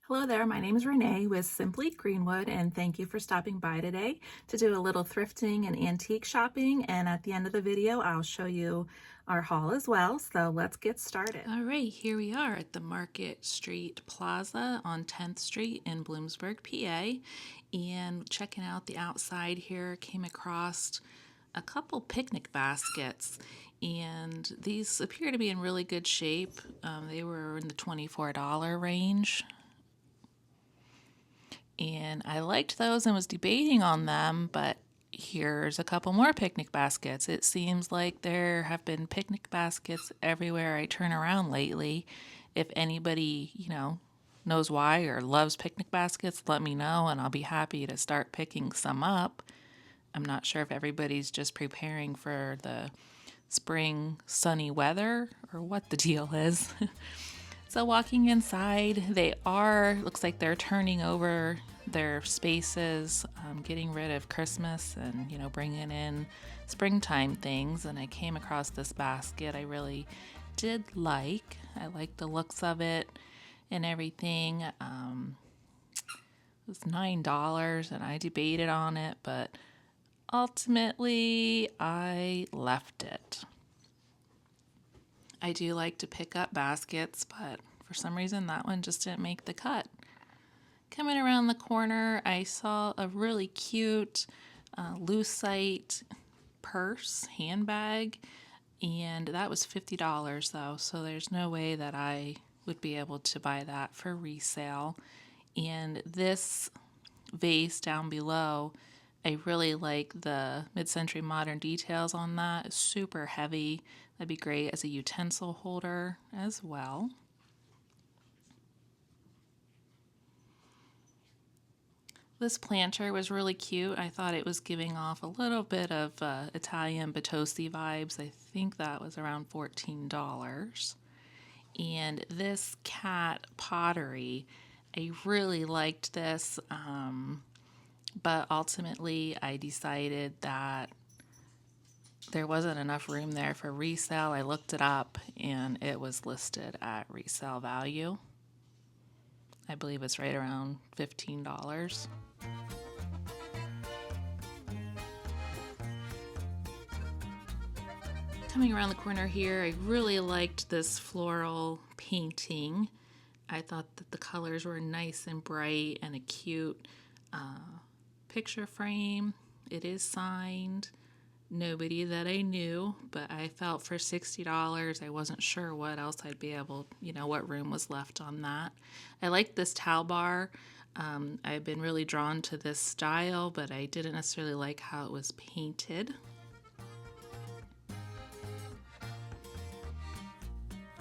Hello there, my name is Renee with Simply Greenwood, and thank you for stopping by today to do a little thrifting and antique shopping. And at the end of the video, I'll show you our haul as well. So let's get started. All right, here we are at the Market Street Plaza on 10th Street in Bloomsburg, PA. And checking out the outside here, came across a couple picnic baskets. And these appear to be in really good shape. They were in the $24 range. And I liked those and was debating on them, but here's a couple more picnic baskets. It seems like there have been picnic baskets everywhere I turn around lately. If anybody, knows why or loves picnic baskets, let me know and I'll be happy to start picking some up. I'm not sure if everybody's just preparing for the spring sunny weather or what the deal is. So walking inside, looks like they're turning over their spaces, getting rid of Christmas and, bringing in springtime things. And I came across this basket I really did like. I liked the looks of it and everything. It was $9 and I debated on it, but ultimately I left it. I do like to pick up baskets, but for some reason that one just didn't make the cut. Coming around the corner, I saw a really cute lucite purse, handbag, and that was $50 though, so there's no way that I would be able to buy that for resale. And this vase down below, I really like the mid-century modern details on that. It's super heavy. That'd be great as a utensil holder as well. This planter was really cute. I thought it was giving off a little bit of Italian Battosi vibes. I think that was around $14. And this cat pottery, I really liked this, but ultimately I decided that there wasn't enough room there for resale. I looked it up and it was listed at resale value. I believe it's right around $15. Coming around the corner here, I really liked this floral painting. I thought that the colors were nice and bright and a cute picture frame. It is signed. Nobody that I knew, but I felt for $60, I wasn't sure what else I'd be able, what room was left on that. I like this towel bar. I've been really drawn to this style, but I didn't necessarily like how it was painted.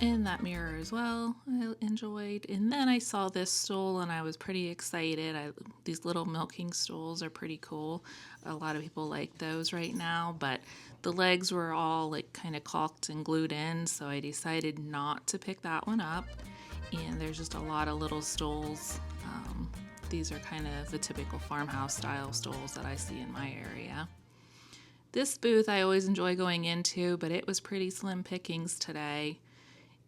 And that mirror as well, I enjoyed. And then I saw this stool and I was pretty excited. These little milking stools are pretty cool. A lot of people like those right now, but the legs were all like kind of caulked and glued in, so I decided not to pick that one up. And there's just a lot of little stools. These are kind of the typical farmhouse style stools that I see in my area. This booth I always enjoy going into, but it was pretty slim pickings today.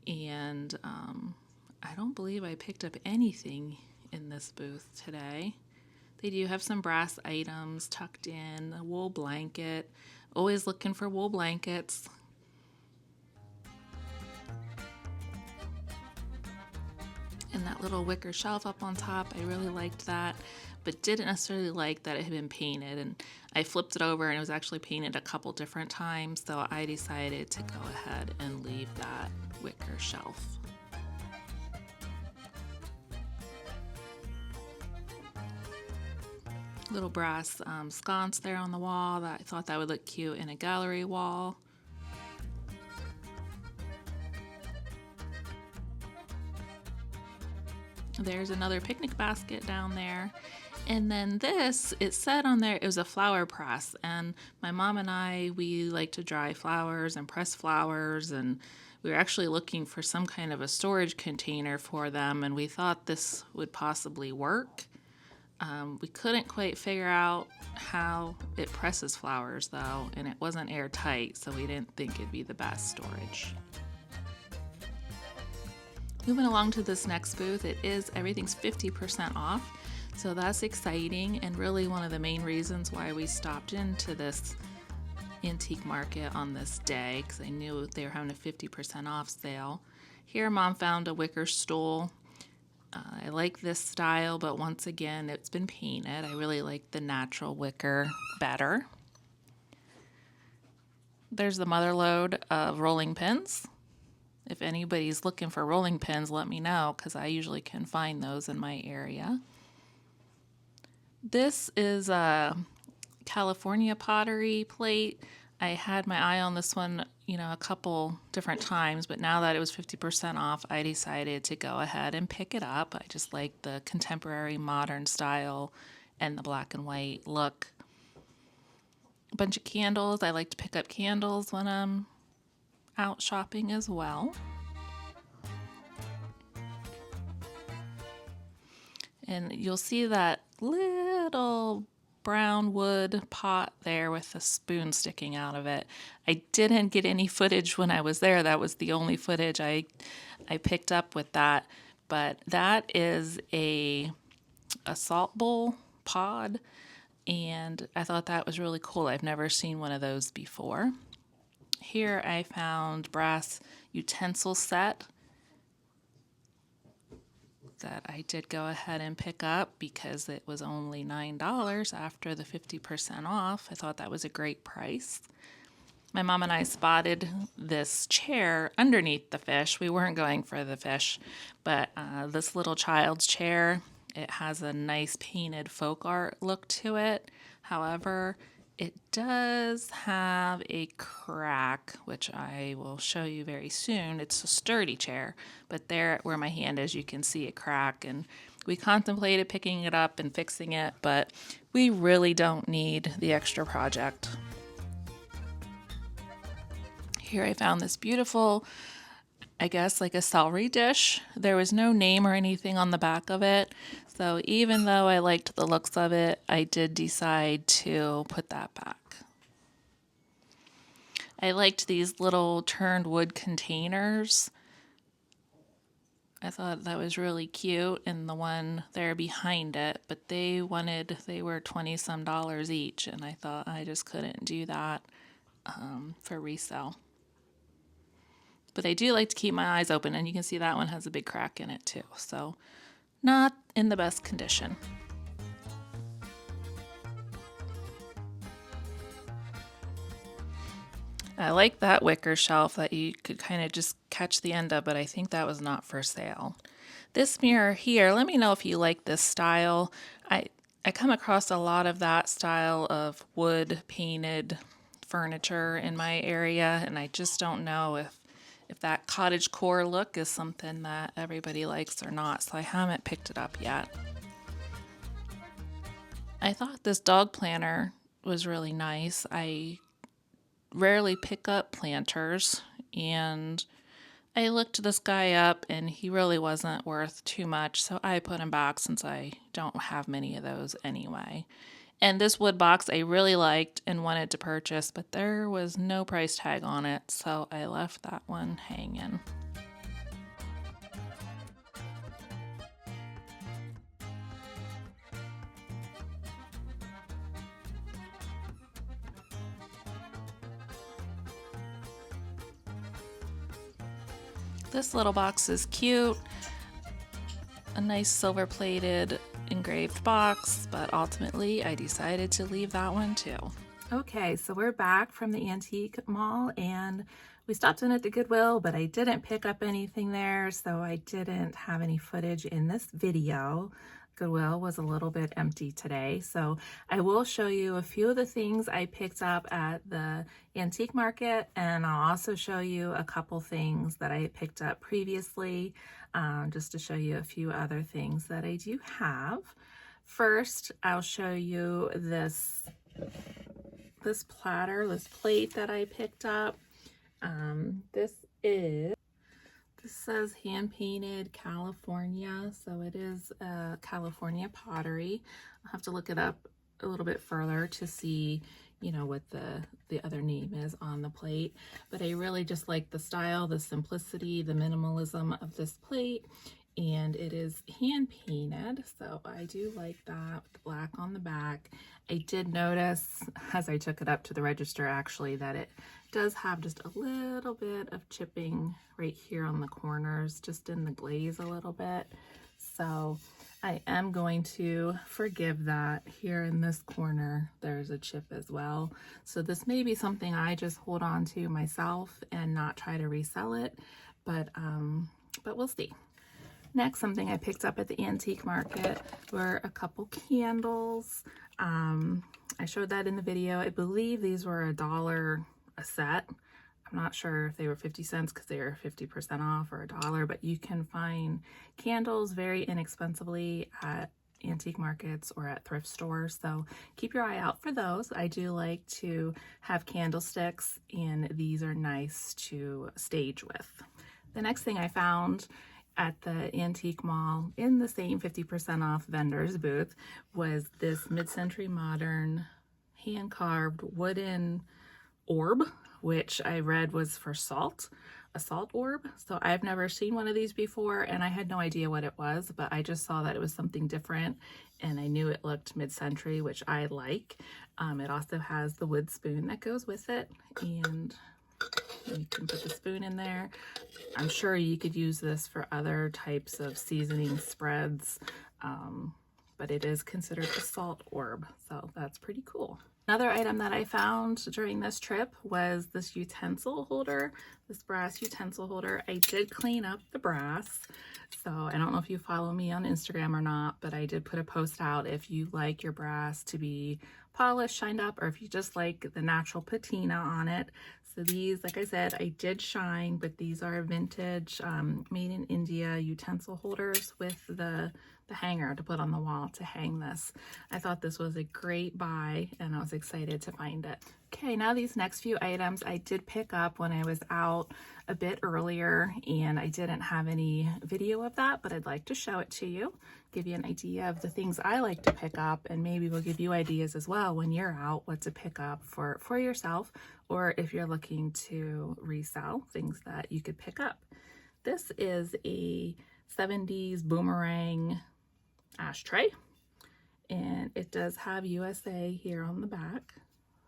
And I don't believe I picked up anything in this booth today. They do have some brass items tucked in, a wool blanket. Always looking for wool blankets. And that little wicker shelf up on top, I really liked that, but didn't necessarily like that it had been painted. And I flipped it over and it was actually painted a couple different times, so I decided to go ahead and leave that wicker shelf. Little brass sconce there on the wall. That I thought that would look cute in a gallery wall. There's another picnic basket down there. And then this, it said on there, it was a flower press. And my mom and I, we like to dry flowers and press flowers. And we were actually looking for some kind of a storage container for them. And we thought this would possibly work. We couldn't quite figure out how it presses flowers though. And it wasn't airtight, so we didn't think it'd be the best storage. Moving along to this next booth, everything's 50% off. So that's exciting, and really one of the main reasons why we stopped into this antique market on this day, because I knew they were having a 50% off sale. Here Mom found a wicker stool. I like this style, but once again it's been painted. I really like the natural wicker better. There's the mother lode of rolling pins. If anybody's looking for rolling pins, let me know, because I usually can find those in my area. This is a California pottery plate. I had my eye on this one, a couple different times, but now that it was 50% off, I decided to go ahead and pick it up. I just like the contemporary modern style and the black and white look. A bunch of candles. I like to pick up candles when I'm out shopping as well. And you'll see that little brown wood pot there with a spoon sticking out of it. I didn't get any footage when I was there. That was the only footage I picked up with that. But that is a salt bowl pod, and I thought that was really cool. I've never seen one of those before. Here I found brass utensil set that I did go ahead and pick up because it was only $9 after the 50% off. I thought that was a great price. My mom and I spotted this chair underneath the fish. We weren't going for the fish, but this little child's chair, it has a nice painted folk art look to it. However, it does have a crack, which I will show you very soon. It's a sturdy chair, but there where my hand is, you can see a crack. And we contemplated picking it up and fixing it, but we really don't need the extra project. Here I found this beautiful, I guess like a celery dish. There was no name or anything on the back of it. So even though I liked the looks of it, I did decide to put that back. I liked these little turned wood containers. I thought that was really cute, and the one there behind it, but they were $20 some each, and I thought I just couldn't do that for resale. But I do like to keep my eyes open, and you can see that one has a big crack in it too. So not in the best condition. I like that wicker shelf that you could kind of just catch the end of, but I think that was not for sale. This mirror here, let me know if you like this style. I come across a lot of that style of wood painted furniture in my area, and I just don't know if that cottage core look is something that everybody likes or not, so I haven't picked it up yet. I thought this dog planter was really nice. I rarely pick up planters, and I looked this guy up and he really wasn't worth too much, so I put him back since I don't have many of those anyway. And this wood box I really liked and wanted to purchase, but there was no price tag on it, so I left that one hanging. This little box is cute. A nice silver-plated engraved box, but ultimately I decided to leave that one too. Okay, so we're back from the antique mall, and we stopped in at the Goodwill, but I didn't pick up anything there, so I didn't have any footage in this video. Goodwill was a little bit empty today, so I will show you a few of the things I picked up at the antique market, and I'll also show you a couple things that I picked up previously, just to show you a few other things that I do have. First, I'll show you this plate that I picked up. This says hand painted California, so it is California pottery. I'll have to look it up a little bit further to see, you know, what the other name is on the plate. But I really just like the style, the simplicity, the minimalism of this plate. And it is hand painted, so I do like that with the black on the back. I did notice as I took it up to the register actually that it does have just a little bit of chipping right here on the corners, just in the glaze a little bit. So I am going to forgive that. Here in this corner there's a chip as well, so this may be something I just hold on to myself and not try to resell it, but we'll see. Next, something I picked up at the antique market were a couple candles. I showed that in the video. I believe these were $1 a set. I'm not sure if they were 50 cents because they were 50% off, or $1, but you can find candles very inexpensively at antique markets or at thrift stores, so keep your eye out for those. I do like to have candlesticks, and these are nice to stage with. The next thing I found at the antique mall in the same 50% off vendors booth was this mid-century modern hand-carved wooden orb, which I read was for salt, a salt orb. So I've never seen one of these before, and I had no idea what it was, but I just saw that it was something different, and I knew it looked mid-century, which I like. It also has the wood spoon that goes with it, and you can put the spoon in there. I'm sure you could use this for other types of seasoning spreads, but it is considered a salt orb, so that's pretty cool. Another item that I found during this trip was this utensil holder, this brass utensil holder. I did clean up the brass, so I don't know if you follow me on Instagram or not, but I did put a post out if you like your brass to be polished, shined up, or if you just like the natural patina on it. So these, like I said, I did shine, but these are vintage, made in India utensil holders with the hanger to put on the wall to hang this. I thought this was a great buy, and I was excited to find it. Okay, now these next few items I did pick up when I was out a bit earlier, and I didn't have any video of that, but I'd like to show it to you, give you an idea of the things I like to pick up, and maybe we'll give you ideas as well when you're out what to pick up for yourself, or if you're looking to resell things that you could pick up. This is a 70s boomerang ashtray, and it does have USA here on the back.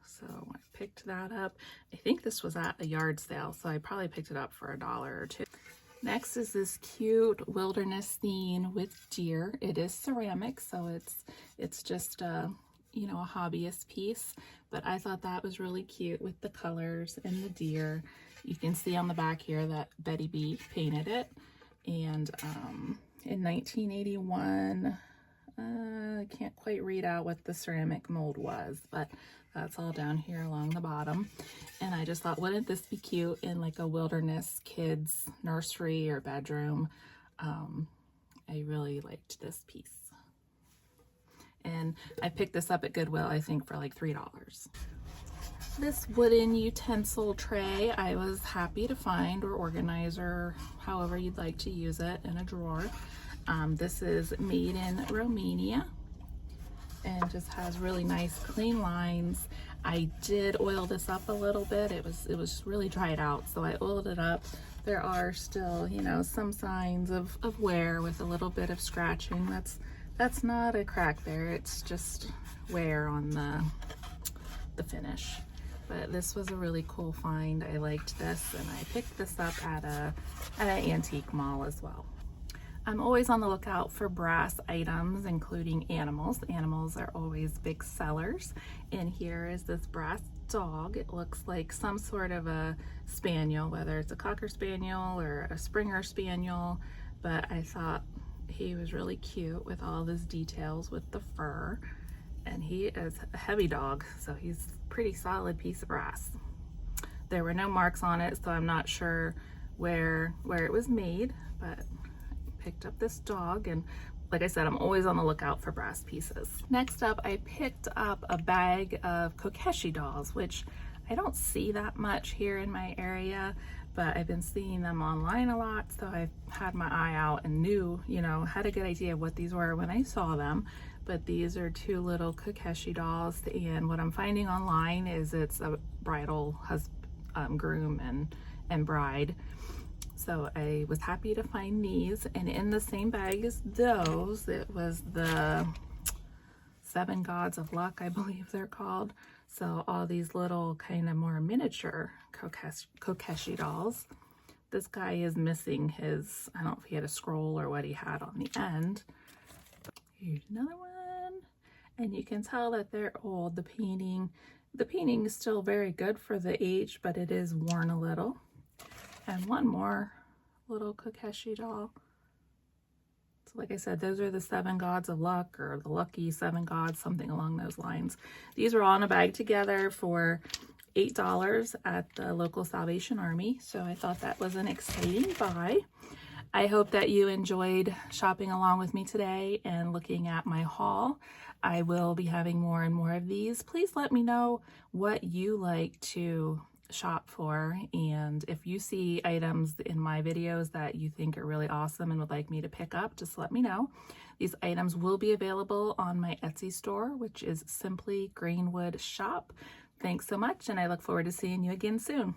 So I picked that up. I think this was at a yard sale, so I probably picked it up for $1 or $2. Next is this cute wilderness scene with deer. It is ceramic, so it's just a, you know, a hobbyist piece, but I thought that was really cute with the colors and the deer. You can see on the back here that Betty B painted it, and in 1981, I can't quite read out what the ceramic mold was, but that's all down here along the bottom. And I just thought, wouldn't this be cute in like a wilderness kids nursery or bedroom? I really liked this piece. And I picked this up at Goodwill, I think for like $3. This wooden utensil tray I was happy to find, or organize, or however you'd like to use it, in a drawer. This is made in Romania and just has really nice clean lines. I did oil this up a little bit. It was really dried out, so I oiled it up. There are still, you know, some signs of wear with a little bit of scratching. That's not a crack there, it's just wear on the finish. But this was a really cool find. I liked this, and I picked this up at an antique mall as well. I'm always on the lookout for brass items, including animals. Animals are always big sellers. And here is this brass dog. It looks like some sort of a spaniel, whether it's a Cocker Spaniel or a Springer Spaniel, but I thought he was really cute with all these details with the fur. And he is a heavy dog, so he's a pretty solid piece of brass. There were no marks on it, so I'm not sure where it was made, but picked up this dog, and like I said, I'm always on the lookout for brass pieces. Next up, I picked up a bag of Kokeshi dolls, which I don't see that much here in my area, but I've been seeing them online a lot, so I've had my eye out and knew, you know, had a good idea of what these were when I saw them. But these are two little Kokeshi dolls, and what I'm finding online is it's a bridal groom and bride. So I was happy to find these, and in the same bag as those, it was the Seven Gods of Luck, I believe they're called. So all these little kind of more miniature Kokeshi dolls. This guy is missing his, I don't know if he had a scroll or what he had on the end. Here's another one. And you can tell that they're old. The painting is still very good for the age, but it is worn a little. And one more little Kokeshi doll. So like I said, those are the Seven Gods of Luck, or the Lucky Seven Gods, something along those lines. These were all in a bag together for $8 at the local Salvation Army. So I thought that was an exciting buy. I hope that you enjoyed shopping along with me today and looking at my haul. I will be having more and more of these. Please let me know what you like to shop for, and if you see items in my videos that you think are really awesome and would like me to pick up, just let me know. These items will be available on my Etsy store, which is Simply Greenwood Shop. Thanks so much, and I look forward to seeing you again soon.